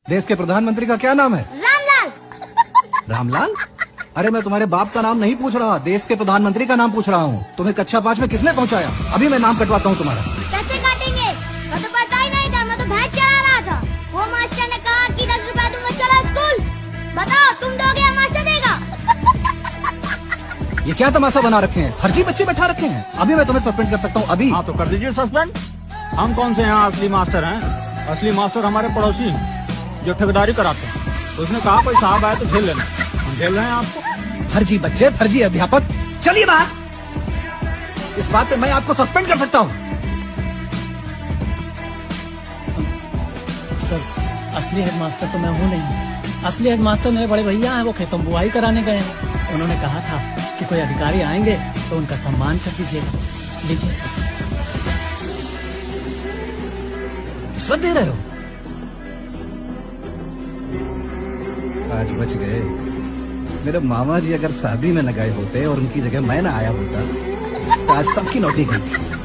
देश के प्रधानमंत्री का क्या नाम है? रामलाल। रामलाल? अरे मैं तुम्हारे बाप का नाम नहीं पूछ रहा, देश के प्रधानमंत्री का नाम पूछ रहा हूँ। तुम्हें कक्षा 5 में किसने पहुँचाया? अभी मैं नाम कटवाता हूँ तुम्हारा। कैसे काटेंगे? मैं तो पढ़ता ही नहीं था, मैं तो भैंस चरा रहा था। वो मास्टर ने कहा कि 10 रुपए दूंगा, चलो स्कूल। बताओ तुम दोगे या मास्टर देगा? ये क्या तमाशा बना रखे हैं? फर्जी बच्चे बैठा रखे हैं। अभी मैं तुम्हें सस्पेंड कर सकता हूँ, अभी। हाँ तो कर दीजिए सस्पेंड। हम कौन से यहाँ असली मास्टर हैं? असली मास्टर हमारे पड़ोसी हैं जो ठेकेदारी कराते हैं। उसने कहा कोई साहब आए तो झेल लेना, हम झेल रहे हैं आपको। फर्जी बच्चे, फर्जी अध्यापक, चलिए बाहर। इस बात पे मैं आपको सस्पेंड कर सकता हूँ। सर, असली हेडमास्टर तो मैं हूँ नहीं। असली हेडमास्टर मेरे बड़े भैया हैं, वो खेतों बुआई कराने गए हैं। उन्होंने कहा था कि कोई अधिकारी आएंगे तो उनका सम्मान कर दीजिएगा। लीजिए सर। रिश्वत दे रहे हो? आज बच गए। मेरे मामा जी अगर शादी में न गए होते और उनकी जगह मैं न आया होता तो आज सबकी नौकरी गई।